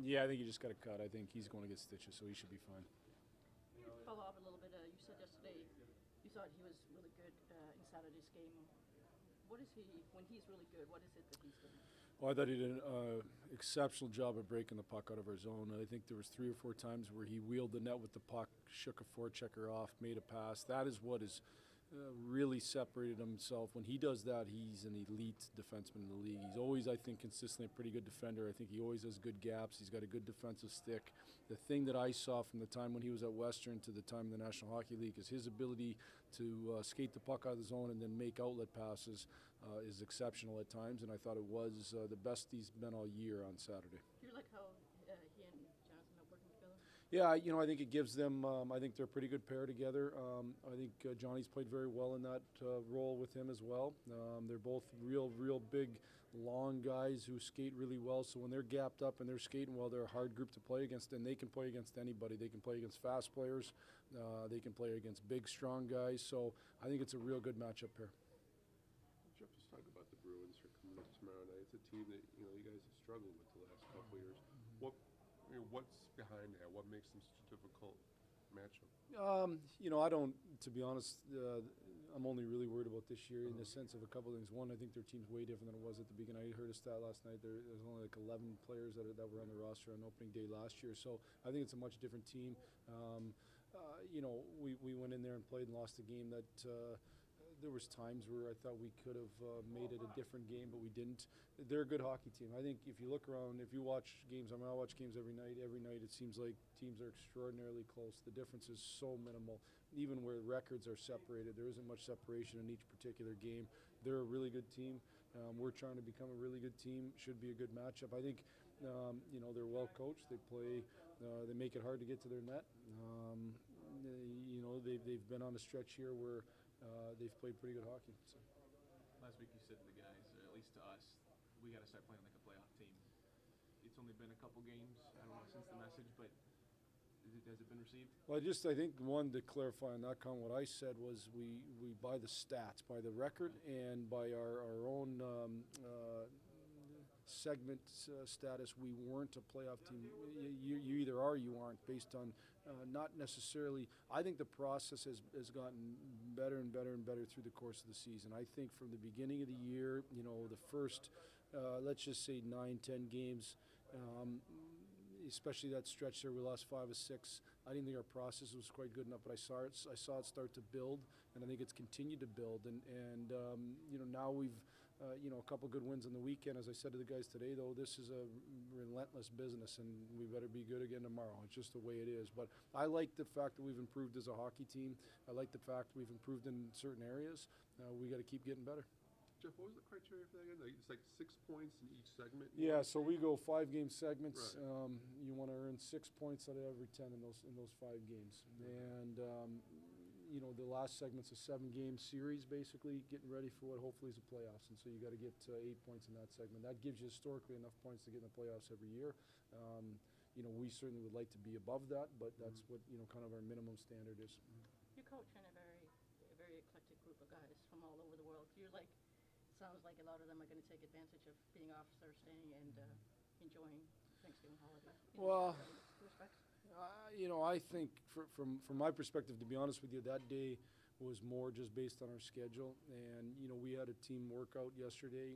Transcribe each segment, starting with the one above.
Yeah, I think you just got to cut. I think he's going to get stitches, so he should be fine. Follow up a little bit. You said yesterday you thought he was really good in Saturday's game. What is he, when he's really good, what is it that he's doing? Well, I thought he did an exceptional job of breaking the puck out of our zone. I think there was 3 or 4 times where he wheeled the net with the puck, shook a forechecker off, made a pass. That is what is really separated himself. When he does that, he's an elite defenseman in the league. He's always, I think, consistently a pretty good defender. I think he always has good gaps. He's got a good defensive stick. The thing that I saw from the time when he was at Western to the time in the National Hockey League is his ability to skate the puck out of the zone and then make outlet passes is exceptional at times, and I thought it was the best he's been all year on Saturday. Do you like how he and Jonathan are working together? Yeah, I think it gives them, I think they're a pretty good pair together. I think Johnny's played very well in that role with him as well. They're both real big, long guys who skate really well. So when they're gapped up and they're skating well, they're a hard group to play against, and they can play against anybody. They can play against fast players. They can play against big, strong guys. So I think it's a real good matchup here. Jeff, let's talk about the Bruins for coming up tomorrow night. It's a team that you guys have struggled with the last couple of years. What's behind that? What makes them such a difficult matchup? I don't. To be honest, I'm only really worried about this year in the sense of a couple of things. One, I think their team's way different than it was at the beginning. I heard a stat last night. There's only like 11 players that were on the roster on opening day last year. So I think it's a much different team. We went in there and played and lost a game that. There was times where I thought we could have made it a different game, but we didn't. They're a good hockey team. I think if you look around, if you watch games, I watch games every night. Every night it seems like teams are extraordinarily close. The difference is so minimal. Even where records are separated, there isn't much separation in each particular game. They're a really good team. We're trying to become a really good team. Should be a good matchup. I think, they're well coached. They play, they make it hard to get to their net. They've been on a stretch here where they've played pretty good hockey. So. Last week you said to the guys, or at least to us, we got to start playing like a playoff team. It's only been a couple games, I don't know, since the message, but has it been received? Well, I think one to clarify on that comment, what I said was we by the stats, by the record, and by our own segment status, we weren't a playoff team. You either are or you aren't, based on not necessarily. I think the process has gotten better and better and better through the course of the season. I think from the beginning of the year, the first, let's just say 9-10 games, especially that stretch there we lost 5 or 6. I didn't think our process was quite good enough, but I saw it start to build, and I think it's continued to build. And now we've a couple good wins on the weekend. As I said to the guys today, though, this is a relentless business, and we better be good again tomorrow. It's just the way it is. But I like the fact that we've improved as a hockey team. I like the fact we've improved in certain areas. We got to keep getting better. Jeff, what was the criteria for that again? It's like 6 points in each segment? Yeah, so we go 5-game segments. Right. You want to earn 6 points out of every 10 in those 5 games. And, the last segment's a 7-game series, basically, getting ready for what hopefully is the playoffs. And so you got to get 8 points in that segment. That gives you historically enough points to get in the playoffs every year. We certainly would like to be above that, but that's what, kind of our minimum standard is. You're coaching a very eclectic group of guys from all over the world. Sounds like a lot of them are going to take advantage of being off Thursday and enjoying Thanksgiving holiday. Well, I think from my perspective, to be honest with you, that day was more just based on our schedule. And, we had a team workout yesterday.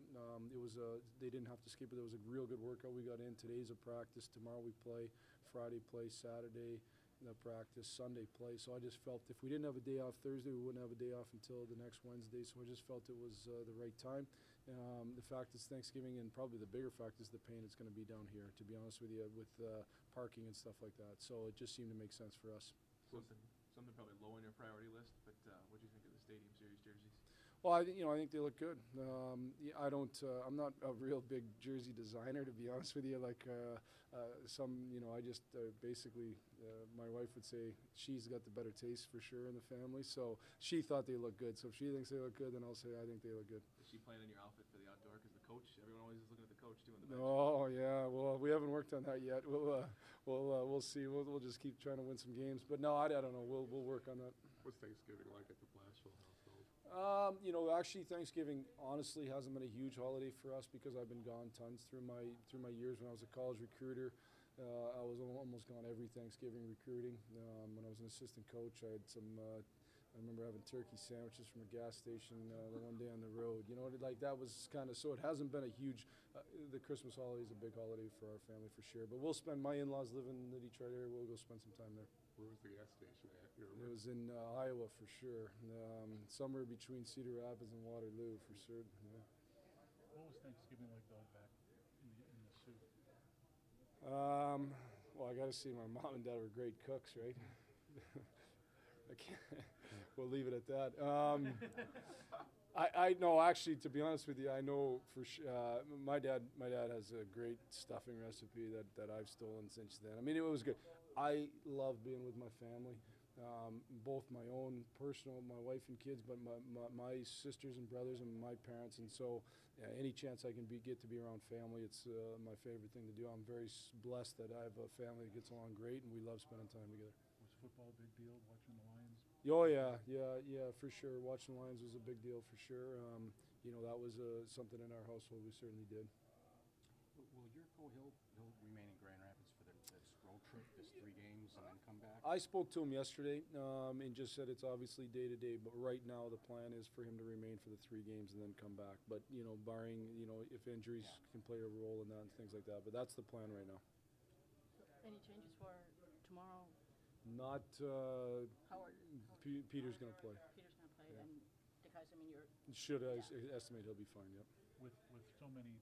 They didn't have to skip it. It was a real good workout we got in. Today's a practice. Tomorrow we play. Friday play. Saturday practice. Sunday play. So I just felt if we didn't have a day off Thursday, we wouldn't have a day off until the next Wednesday. So I just felt it was the right time. The fact it's Thanksgiving, and probably the bigger fact is the pain it's going to be down here, to be honest with you, with parking and stuff like that. So it just seemed to make sense for us. Something probably low on your priority list, but what do you think of the Stadium Series jerseys? Well, I think they look good. I'm not a real big jersey designer, to be honest with you. Like I just basically, my wife would say she's got the better taste for sure in the family. So she thought they look good. So if she thinks they look good, then I'll say I think they look good. Is she planning your outfit for the outdoor? Because the coach, everyone always is looking at the coach too in the bench. Oh yeah, well we haven't worked on that yet. We'll see. We'll just keep trying to win some games. But no, I don't know. We'll work on that. What's Thanksgiving like at the blashill household? Actually, Thanksgiving honestly hasn't been a huge holiday for us because I've been gone tons through my years when I was a college recruiter. I was almost gone every Thanksgiving recruiting. When I was an assistant coach, I had some. I remember having turkey sandwiches from a gas station the one day on the road. You know, like that was kind of. So it hasn't been a huge. The Christmas holiday is a big holiday for our family for sure. But we'll spend. My in-laws live in the Detroit area. We'll go spend some time there. Where was the gas station at? You It remember? was in Iowa for sure. Somewhere between Cedar Rapids and Waterloo for sure. Yeah. What was Thanksgiving like going back in the suit? Well, I got to say, my mom and dad were great cooks, right? I can't. We'll leave it at that. I know, actually, to be honest with you, I know for sure. My dad has a great stuffing recipe that I've stolen since then. I mean, it was good. I love being with my family, both my own personal, my wife and kids, but my sisters and brothers and my parents. And so, any chance I can get to be around family, it's my favorite thing to do. I'm very blessed that I have a family that gets along great, and we love spending time together. Was football a big deal, watching the Lions? Oh yeah, for sure. Watching the Lions was a big deal for sure. You know, that was something in our household we certainly did. Will Yurko, he'll remain in Grand Rapids for this road trip, this 3 games, and then come back? I spoke to him yesterday and just said it's obviously day to day, but right now the plan is for him to remain for the 3 games and then come back. But, you know, barring, you know, if injuries can play a role in that and things like that. But that's the plan right now. Any changes for tomorrow? Not Howard? Peter's going to play. Peter's going to play, Yeah. and DeKaiser, I mean, you're Should I estimate he'll be fine, yep. With so many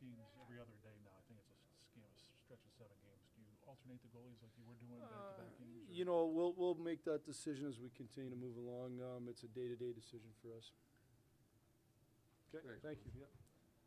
games every other day now, I think it's a stretch of 7 games. Do you alternate the goalies like you were doing back-to-back games? Or? You know, we'll make that decision as we continue to move along. It's a day-to-day decision for us. Okay, Thanks. thank you. Yep.